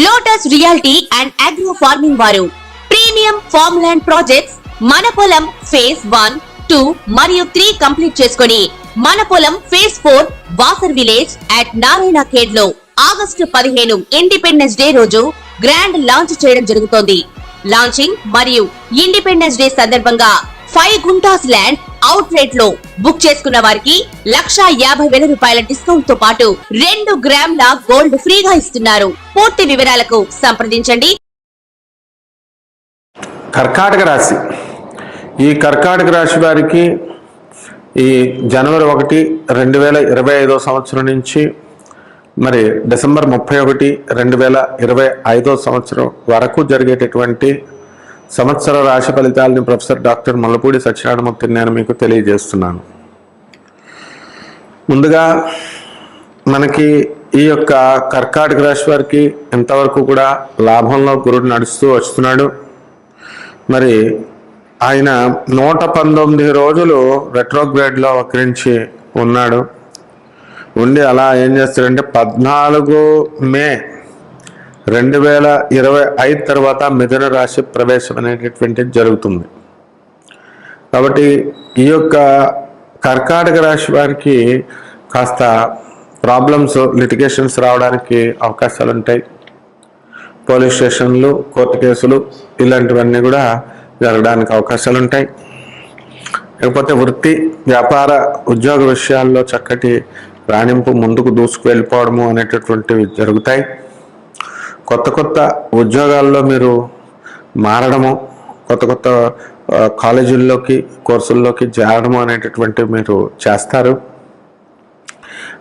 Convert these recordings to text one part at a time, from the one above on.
Lotus reality and agro farming వారు premium farm land projects మన పొలం ఫేజ్ 1, 2 మరియు 3 కంప్లీట్ చేసుకుని మన పొలం phase 4 Wasar village at Narayana Khed లో ఆగస్టు 15 ఇండిపెండెన్స్ డే రోజు గ్రాండ్ లాంచ్ చేయడం జరుగుతోంది. లాంచింగ్ మరియు ఇండిపెండెన్స్ డే సందర్భంగా 5 గుంటాస్ ల్యాండ్ అవుట్ రేట్ లో బుక్ చేసుకున్న వారికి 1,50,000 రూపాయల డిస్కౌంట్ తో పాటు 2 గ్రాముల గోల్డ్ ఫ్రీగా ఇస్తున్నారు. పూర్తి వివరాలకు సంప్రదించండి. కర్కాటక రాశి. ఈ కర్కాటక రాశి వారికి ఈ జనవరి 1, 2025 సంవత్సరం నుంచి మరి డిసెంబర్ 31, 2025 సంవత్సరం వరకు జరిగేటటువంటి సంవత్సర రాశి ఫలితాలని ప్రొఫెసర్ డాక్టర్ మల్లపూడి సత్యనారాయణమూర్తి నేను మీకు తెలియజేస్తున్నాను. ముందుగా మనకి ఈ యొక్క కర్కాటక రాశి వారికి ఇంతవరకు కూడా లాభంలో గురుడు నడుస్తూ వస్తున్నాడు. మరి ఆయన 119 రోజులు రెట్రోగ్రేడ్లో వక్రించి ఉన్నాడు. ఉండి అలా ఏం చేస్తాడంటే 14 మే 2025 తర్వాత మిథున రాశి ప్రవేశం అనేటటువంటిది జరుగుతుంది. కాబట్టి ఈ యొక్క కర్కాటక రాశి వారికి కాస్త ప్రాబ్లమ్స్, లిటిగేషన్స్ రావడానికి అవకాశాలు ఉంటాయి. పోలీస్ స్టేషన్లు, కోర్టు కేసులు ఇలాంటివన్నీ కూడా జరగడానికి అవకాశాలు ఉంటాయి. లేకపోతే వృత్తి, వ్యాపార, ఉద్యోగ విషయాల్లో చక్కటి రాణింపు, ముందుకు దూసుకు వెళ్ళిపోవడము అనేటటువంటివి జరుగుతాయి. కొత్త కొత్త ఉద్యోగాల్లో మీరు మారడము, కొత్త కొత్త కాలేజీల్లోకి, కోర్సుల్లోకి చేరడము అనేటటువంటివి మీరు చేస్తారు.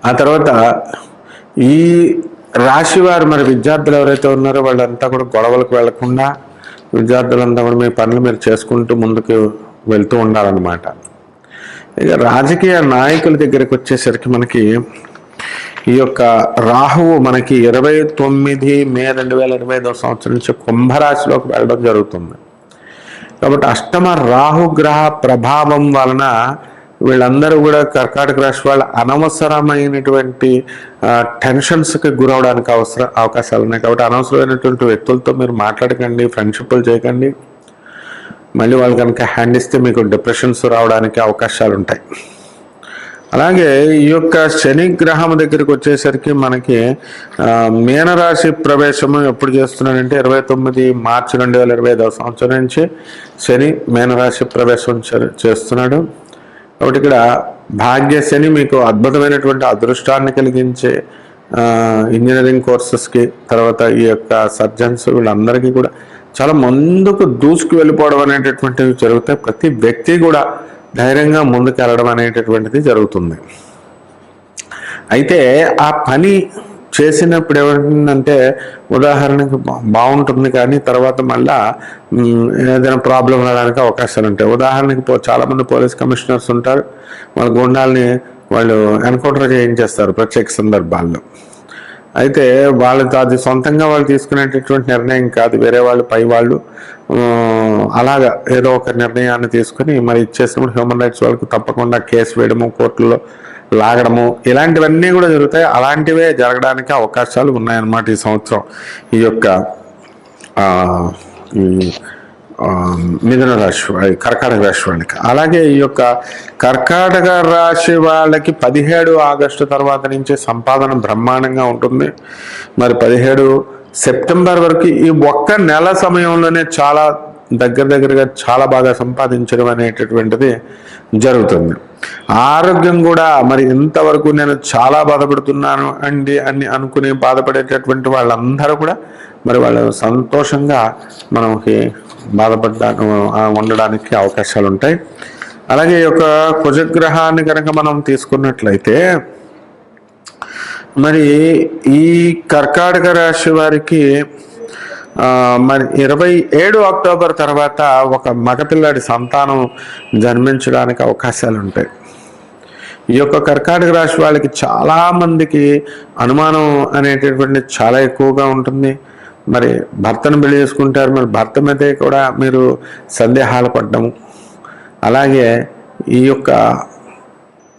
ఆ తర్వాత ఈ రాశి వారు మరి విద్యార్థులు ఎవరైతే ఉన్నారో వాళ్ళంతా కూడా గొడవలకు వెళ్లకుండా విద్యార్థులంతా కూడా మీ పనులు మీరు చేసుకుంటూ ముందుకు వెళ్తూ ఉండాలన్నమాట. ఇక రాజకీయ నాయకుల దగ్గరికి వచ్చేసరికి మనకి ఈ యొక్క రాహువు మనకి 29 మే 2025 సంవత్సరం నుంచి కుంభరాశిలోకి వెళ్ళడం జరుగుతుంది. కాబట్టి అష్టమ రాహుగ్రహ ప్రభావం వలన వీళ్ళందరూ కూడా కర్కాటక రాశి వాళ్ళ అనవసరమైనటువంటి టెన్షన్స్కి గురవడానికి అవకాశాలు ఉన్నాయి. కాబట్టి అనవసరమైనటువంటి వ్యక్తులతో మీరు మాట్లాడకండి, ఫ్రెండ్షిప్లు చేయకండి. మళ్ళీ వాళ్ళు కనుక హ్యాండ్ ఇస్తే మీకు డిప్రెషన్స్ రావడానికి అవకాశాలు ఉంటాయి. అలాగే ఈ యొక్క శని గ్రహం దగ్గరికి వచ్చేసరికి మనకి మీనరాశి ప్రవేశము ఎప్పుడు చేస్తున్నాడంటే 29 మార్చి 2025 సంవత్సరం నుంచి శని మీనరాశి ప్రవేశం చేస్తున్నాడు. కాబట్టి ఇక్కడ భాగ్య శని మీకు అద్భుతమైనటువంటి అదృష్టాన్ని కలిగించే ఇంజనీరింగ్ కోర్సెస్కి, తర్వాత ఈ యొక్క సర్జన్స్ వీళ్ళందరికీ కూడా చాలా ముందుకు దూసుకు వెళ్ళిపోవడం అనేటటువంటివి జరుగుతాయి. ప్రతి వ్యక్తి కూడా ధైర్యంగా ముందుకు వెళ్ళడం అనేటటువంటిది జరుగుతుంది. అయితే ఆ పని చేసినప్పుడు ఏమంటుందంటే ఉదాహరణకి బాగుంటుంది, కానీ తర్వాత మళ్ళా ఏదైనా ప్రాబ్లం రావడానికి అవకాశాలు ఉంటాయి. ఉదాహరణకి చాలామంది పోలీస్ కమిషనర్స్ ఉంటారు, వాళ్ళ గుండాలని వాళ్ళు ఎన్కౌంటర్ చేయించేస్తారు ప్రత్యేక సందర్భాల్లో. అయితే వాళ్ళతో అది సొంతంగా వాళ్ళు తీసుకునేటటువంటి నిర్ణయం కాదు, వేరే వాళ్ళు, పై వాళ్ళు అలాగా ఏదో ఒక నిర్ణయాన్ని తీసుకుని మరి ఇచ్చేసినప్పుడు హ్యూమన్ రైట్స్ వాళ్ళకు తప్పకుండా కేసు వేయడము, కోర్టులో లాగడము ఇలాంటివన్నీ కూడా జరుగుతాయి. అలాంటివే జరగడానికి అవకాశాలు ఉన్నాయన్నమాట ఈ సంవత్సరం ఈ యొక్క మిథున రాశి, కర్కాటక రాశి వాళ్ళకి. అలాగే ఈ యొక్క కర్కాటక రాశి వాళ్ళకి 17 ఆగస్టు తర్వాత నుంచి సంపాదన బ్రహ్మాండంగా ఉంటుంది. మరి 17 సెప్టెంబర్ వరకు ఈ ఒక్క నెల సమయంలోనే చాలా దగ్గరగా చాలా బాగా సంపాదించడం అనేటటువంటిది జరుగుతుంది. ఆరోగ్యం కూడా మరి ఇంతవరకు నేను చాలా బాధపడుతున్నాను అని అనుకుని బాధపడేటటువంటి వాళ్ళందరూ కూడా మరి వాళ్ళు సంతోషంగా మనకి ఉండడానికి అవకాశాలు ఉంటాయి. అలాగే ఈ యొక్క కుజగ్రహాన్ని కనుక మనం తీసుకున్నట్లయితే మరి ఈ కర్కాటక రాశి వారికి మరి 27 అక్టోబర్ తర్వాత ఒక మగపిల్లాడి సంతానం జన్మించడానికి అవకాశాలు ఉంటాయి. ఈ యొక్క కర్కాటక రాశి వాళ్ళకి చాలామందికి అనుమానం అనేటటువంటి చాలా ఎక్కువగా ఉంటుంది. మరి భర్తను పెళ్లి చేసుకుంటారు, మరి భర్త మీదే కూడా మీరు సందేహాలు పడ్డము, అలాగే ఈ యొక్క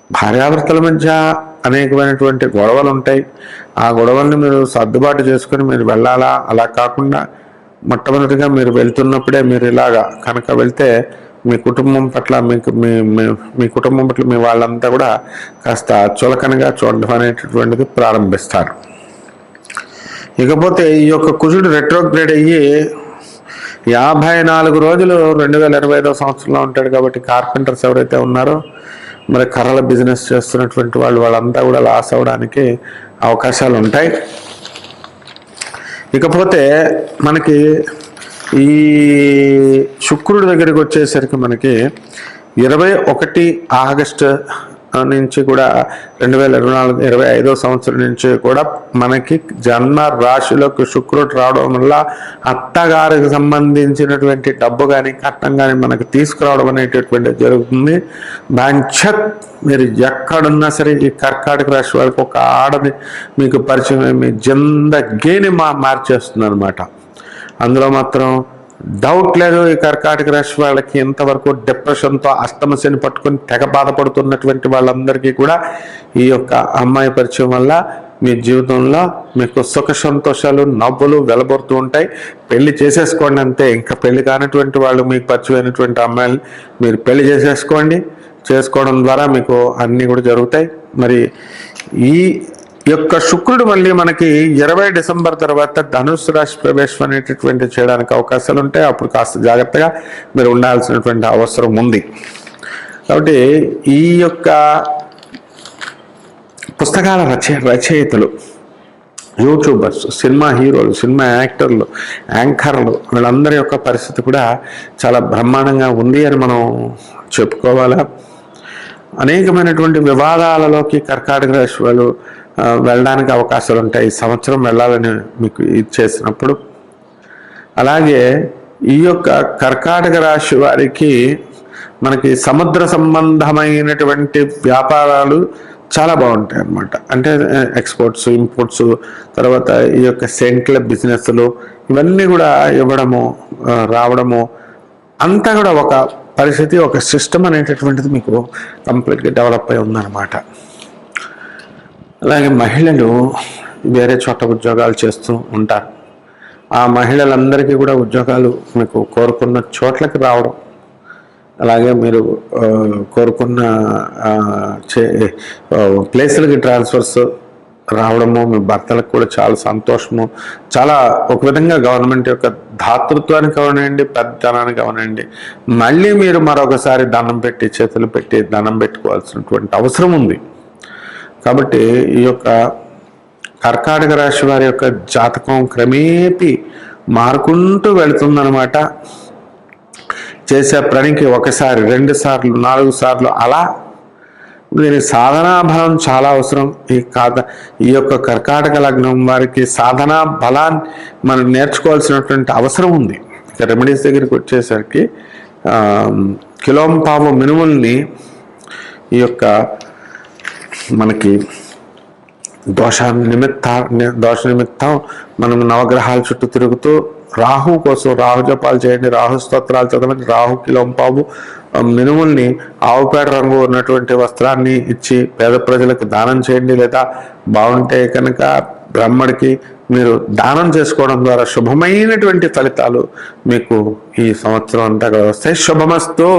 భార్యాభర్తల మధ్య అనేకమైనటువంటి గొడవలు ఉంటాయి. ఆ గొడవల్ని మీరు సర్దుబాటు చేసుకొని మీరు వెళ్ళాలా. అలా కాకుండా మొట్టమొదటిగా మీరు వెళ్తున్నప్పుడే మీరు ఇలాగా కనుక వెళ్తే మీ కుటుంబం పట్ల మీ కుటుంబం పట్ల మీ వాళ్ళంతా కూడా కాస్త చులకనగా చూడడం అనేటటువంటిది ప్రారంభిస్తారు. ఇకపోతే ఈ యొక్క కుజుడు రెట్రోగ్రేడ్ అయ్యి 54 రోజులు 2025వ సంవత్సరంలో ఉంటాడు. కాబట్టి కార్పెంటర్స్ ఎవరైతే ఉన్నారో మరి కర్రల బిజినెస్ చేస్తున్నటువంటి వాళ్ళంతా కూడా లాస్ అవ్వడానికి అవకాశాలు ఉంటాయి. ఇకపోతే మనకి ఈ శుక్రుడి దగ్గరికి వచ్చేసరికి మనకి 21 ఆగస్టు నుంచి కూడా 2025వ సంవత్సరం నుంచి కూడా మనకి జన్మ రాశిలోకి శుక్రుడు రావడం వల్ల అత్తగారికి సంబంధించినటువంటి డబ్బు కానీ కట్నం కానీ మనకు తీసుకురావడం అనేటటువంటిది జరుగుతుంది. బాంఛత్ మీరు ఎక్కడున్నా సరే ఈ కర్కాటక రాశి వారికి ఒక ఆడది మీకు పరిచయం మీ జిందగీని మార్చేస్తుంది అనమాట. అందులో మాత్రం డౌట్ లేదు. ఈ కర్కాటక రాశి వాళ్ళకి ఇంతవరకు డిప్రెషన్తో అష్టమశని పట్టుకొని తెగ బాధపడుతున్నటువంటి వాళ్ళందరికీ కూడా ఈ యొక్క అమ్మాయి పరిచయం వల్ల మీ జీవితంలో మీకు సుఖ సంతోషాలు నవ్వులు వెలబడుతూ ఉంటాయి. పెళ్లి చేసేసుకోండి అంతే. ఇంకా పెళ్లి కానటువంటి వాళ్ళు మీకు పరిచయమైనటువంటి అమ్మాయిలు మీరు పెళ్లి చేసుకోవడం ద్వారా మీకు అన్నీ కూడా జరుగుతాయి. మరి ఈ యొక్క శుక్రుడు మళ్ళీ మనకి 20 డిసెంబర్ తర్వాత ధనుస్సు రాశి ప్రవేశం అనేటటువంటి చేయడానికి అవకాశాలు ఉంటాయి. అప్పుడు కాస్త జాగ్రత్తగా మీరు ఉండాల్సినటువంటి అవసరం ఉంది. కాబట్టి ఈ యొక్క పుస్తకాల రచయితలు, యూట్యూబర్స్, సినిమా హీరోలు, సినిమా యాక్టర్లు, యాంకర్లు వీళ్ళందరి యొక్క పరిస్థితి కూడా చాలా బ్రహ్మాండంగా ఉంది అని మనం చెప్పుకోవాలా. అనేకమైనటువంటి వివాదాలలోకి కర్కాటక రాశి వాళ్ళు వెళ్ళడానికి అవకాశాలు ఉంటాయి. ఈ సంవత్సరం వెళ్ళాలని మీకు ఇది చేసినప్పుడు. అలాగే ఈ యొక్క కర్కాటక రాశి వారికి మనకి సముద్ర సంబంధమైనటువంటి వ్యాపారాలు చాలా బాగుంటాయి అన్నమాట. అంటే ఎక్స్పోర్ట్స్, ఇంపోర్ట్స్, తర్వాత ఈ యొక్క సెంట్ల బిజినెస్లు ఇవన్నీ కూడా ఇవ్వడము రావడము అంతా కూడా ఒక పరిస్థితి, ఒక సిస్టమ్ అనేటటువంటిది మీకు కంప్లీట్గా డెవలప్ అయి ఉందన్నమాట. అలాగే మహిళలు వేరే చోట ఉద్యోగాలు చేస్తూ ఉంటారు. ఆ మహిళలందరికీ కూడా ఉద్యోగాలు మీకు కోరుకున్న చోట్లకి రావడం, అలాగే మీరు కోరుకున్న ప్లేసులకి ట్రాన్స్ఫర్స్ రావడము మీ భర్తలకు కూడా చాలా సంతోషము. చాలా ఒక విధంగా గవర్నమెంట్ యొక్క ధాతృత్వానికి అవనండి, పెద్దతనానికి అవనండి మళ్ళీ మీరు మరొకసారి దండం పెట్టి చేతులు పెట్టి దండం పెట్టుకోవాల్సినటువంటి అవసరం ఉంది. కాబట్టి ఈ యొక్క కర్కాటక రాశి వారి యొక్క జాతకం క్రమేపీ మారుకుంటూ వెళుతుందన్నమాట. చేసే పనికి 1 సారి 2 సార్లు 4 సార్లు అలా దీని సాధనా బలం చాలా అవసరం. ఈ యొక్క కర్కాటక లగ్నం వారికి సాధనా బలాన్ని మనం నేర్చుకోవాల్సినటువంటి అవసరం ఉంది. ఇక రెమెడీస్ దగ్గరికి వచ్చేసరికి కిలోంపావు మినుముల్ని ఈ యొక్క మనకి దోష నిమిత్తం మనం నవగ్రహాల చుట్టూ తిరుగుతూ రాహు కోసం రాహు జపాలు చేయండి, రాహు స్తోత్రాలు చదవండి. రాహు కిలోంపావు మినుముల్ని ఆవుపేడ రంగు ఉన్నటువంటి వస్త్రాన్ని ఇచ్చి పేద ప్రజలకు దానం చేయండి. లేదా బాగుంటే కనుక బ్రహ్మడికి మీరు దానం చేసుకోవడం ద్వారా శుభమైనటువంటి ఫలితాలు మీకు ఈ సంవత్సరం అంతా వస్తాయి. శుభమస్తు.